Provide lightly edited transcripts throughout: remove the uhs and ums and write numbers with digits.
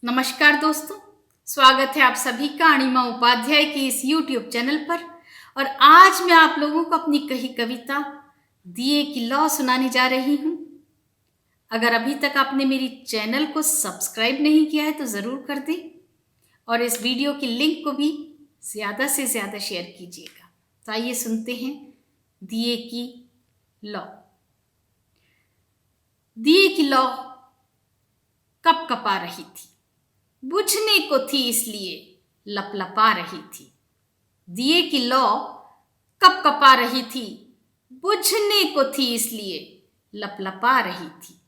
नमस्कार दोस्तों, स्वागत है आप सभी का अणिमा उपाध्याय की इस YouTube चैनल पर। और आज मैं आप लोगों को अपनी कही कविता दिए की लौ सुनाने जा रही हूँ। अगर अभी तक आपने मेरी चैनल को सब्सक्राइब नहीं किया है तो ज़रूर कर दें और इस वीडियो की लिंक को भी ज़्यादा से ज़्यादा शेयर कीजिएगा। तो आइए सुनते हैं दिए की लौ। दिए की लौ कप कपा रही थी, बुझने को थी इसलिए लपलपा रही थी। दिए की लौ कप कपा रही थी, बुझने को थी इसलिए लपलपा रही थी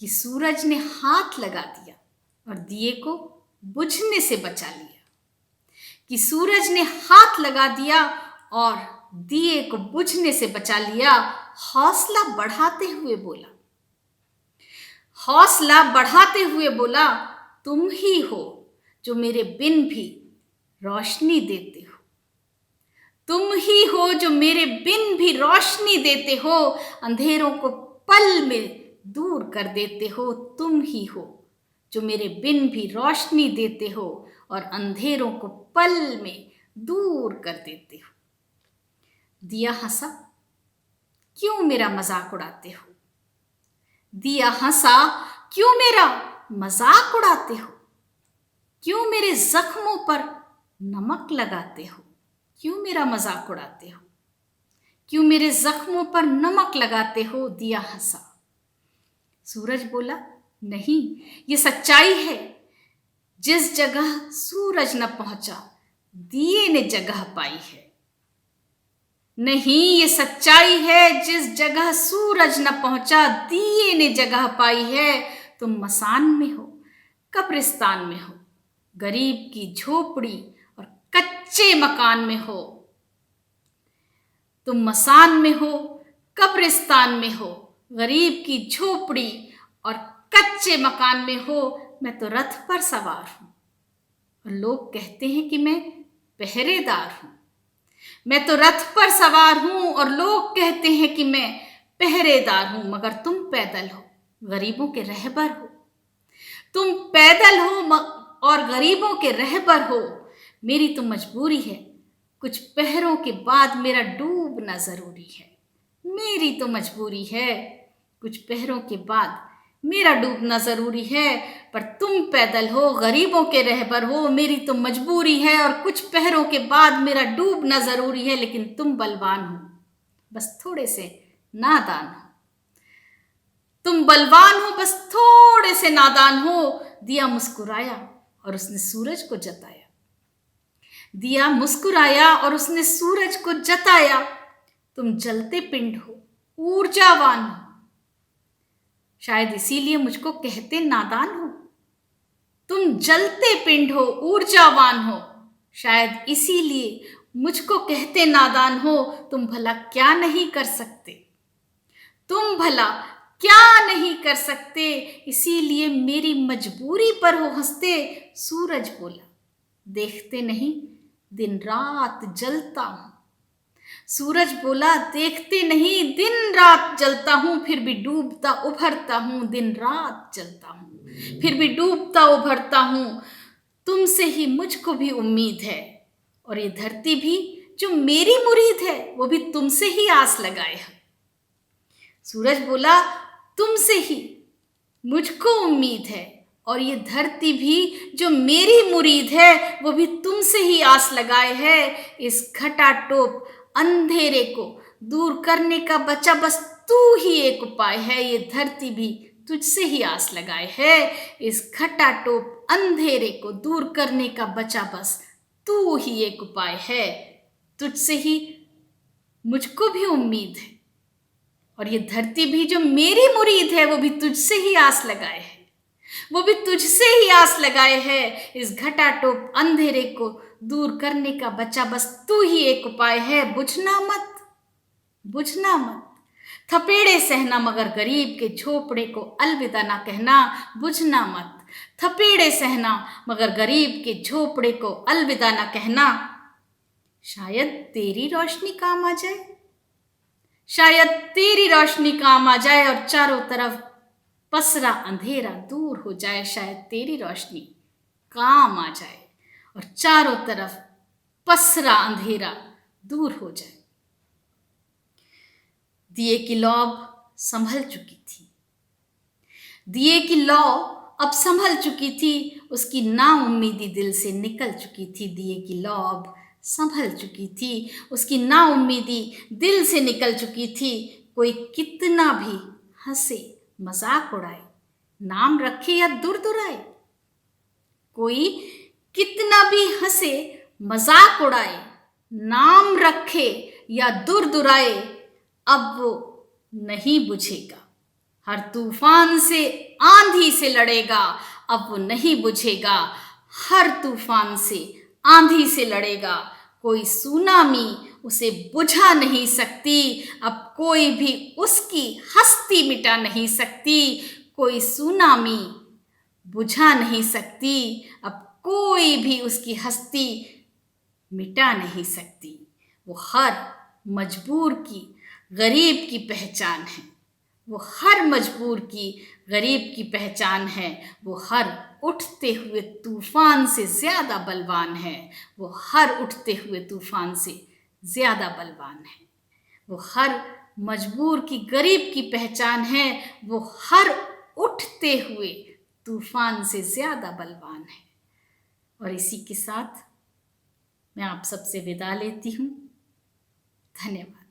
कि सूरज ने हाथ लगा दिया और दिए को बुझने से बचा लिया। कि सूरज ने हाथ लगा दिया और दिए को बुझने से बचा लिया। हौसला बढ़ाते हुए बोला, हौसला बढ़ाते हुए बोला, तुम ही हो जो मेरे बिन भी रोशनी देते हो। तुम ही हो जो मेरे बिन भी रोशनी देते हो, अंधेरों को पल में दूर कर देते हो। तुम ही हो जो मेरे बिन भी रोशनी देते हो और अंधेरों को पल में दूर कर देते हो। दिया हंसा, क्यों मेरा मजाक उड़ाते हो। दिया हंसा, क्यों मेरा मजाक उड़ाते हो। क्यों मेरे जख्मों पर नमक लगाते हो। क्यों मेरा मजाक उड़ाते हो। क्यों मेरे जख्मों पर नमक लगाते हो। दिया हंसा। सूरज बोला, नहीं, ये सच्चाई है। जिस जगह सूरज न पहुंचा, दिए ने जगह पाई है। नहीं, ये सच्चाई है। जिस जगह सूरज न पहुंचा, दिए ने जगह पाई है। तुम मसान में हो, कब्रिस्तान में हो, गरीब की झोपड़ी और कच्चे मकान में हो। तुम मसान में हो, कब्रिस्तान में हो, गरीब की झोपड़ी और कच्चे मकान में हो। मैं तो रथ पर सवार हूं और लोग कहते हैं कि मैं पहरेदार हूं। मैं तो रथ पर सवार हूं और लोग कहते हैं कि मैं पहरेदार हूं, मगर तुम पैदल हो, गरीबों के रहबर हो। तुम पैदल हो और गरीबों के रहबर हो। मेरी तो मजबूरी है, कुछ पहरों के बाद मेरा डूबना जरूरी है। मेरी तो मजबूरी है, कुछ पहरों के बाद मेरा डूबना जरूरी है। पर तुम पैदल हो, गरीबों के रहबर हो। मेरी तो मजबूरी है और कुछ पहरों के बाद मेरा डूबना जरूरी है। लेकिन तुम बलवान हो, बस थोड़े से नादान हो। तुम बलवान हो, बस थोड़े से नादान हो। दिया मुस्कुराया और उसने सूरज को जताया। दिया मुस्कुराया और उसने सूरज को जताया। तुम जलते पिंड हो, ऊर्जावान हो। शायद इसीलिए मुझको कहते नादान हो। तुम जलते पिंड हो, ऊर्जावान हो। शायद इसीलिए मुझको कहते नादान हो। तुम भला क्या नहीं कर सकते। तुम भला क्या नहीं कर सकते, इसीलिए मेरी मजबूरी पर हो हंसते। सूरज बोला, देखते नहीं दिन रात जलता हूं। सूरज बोला, देखते नहीं दिन रात जलता हूं, फिर भी डूबता उभरता हूं। दिन रात जलता हूं, फिर भी डूबता उभरता हूं। तुमसे ही मुझको भी उम्मीद है और ये धरती भी जो मेरी मुरीद है, वो भी तुमसे ही आस लगाए है। सूरज बोला, तुमसे ही मुझको उम्मीद है और ये धरती भी जो मेरी मुरीद है, वो भी तुमसे ही आस लगाए है। इस घटाटोप अंधेरे को दूर करने का बचा बस तू ही एक उपाय है। ये धरती भी तुझसे ही आस लगाए है। इस घटाटोप अंधेरे को दूर करने का बचा बस तू ही एक उपाय है। तुझसे ही मुझको भी उम्मीद है और ये धरती भी जो मेरी मुरीद है, वो भी तुझसे ही आस लगाए है। वो भी तुझसे ही आस लगाए है। इस घटाटोप अंधेरे को दूर करने का बचा बस तू ही एक उपाय है। बुझना मत, बुझना मत, थपेड़े सहना मगर गरीब के झोपड़े को अलविदा ना कहना। बुझना मत, थपेड़े सहना मगर गरीब के झोपड़े को अलविदा ना कहना। शायद तेरी रोशनी काम आ जाए, शायद तेरी रोशनी काम आ जाए और चारों तरफ पसरा अंधेरा दूर हो जाए, शायद तेरी रोशनी काम आ जाए और चारों तरफ पसरा अंधेरा दूर हो जाए। दिए की लौ संभल चुकी थी, दिए की लौ अब संभल चुकी थी, उसकी नाउम्मीदी दिल से निकल चुकी थी। दिए की लौ अब संभल चुकी थी, उसकी नाउम्मीदी दिल से निकल चुकी थी। कोई कितना भी हंसे मजाक उड़ाए, नाम रखे या दूर दुराए, कोई कितना भी हंसे मजाक उड़ाए, नाम रखे या दूर दुराए, अब वो नहीं बुझेगा। हर तूफान से आंधी से लड़ेगा, अब वो नहीं बुझेगा। हर तूफान से आंधी से लड़ेगा, कोई सुनामी उसे बुझा नहीं सकती। अब कोई भी उसकी हस्ती मिटा नहीं सकती, कोई सुनामी बुझा नहीं सकती। अब कोई भी उसकी हस्ती मिटा नहीं सकती। वो हर मजबूर की गरीब की पहचान है, वो हर मजबूर की गरीब की पहचान है। वो हर उठते हुए तूफान से ज्यादा बलवान है, वो हर उठते हुए तूफान से ज्यादा बलवान है। वो हर मजबूर की गरीब की पहचान है, वो हर उठते हुए तूफान से ज्यादा बलवान है। और इसी के साथ मैं आप सबसे विदा लेती हूँ। धन्यवाद।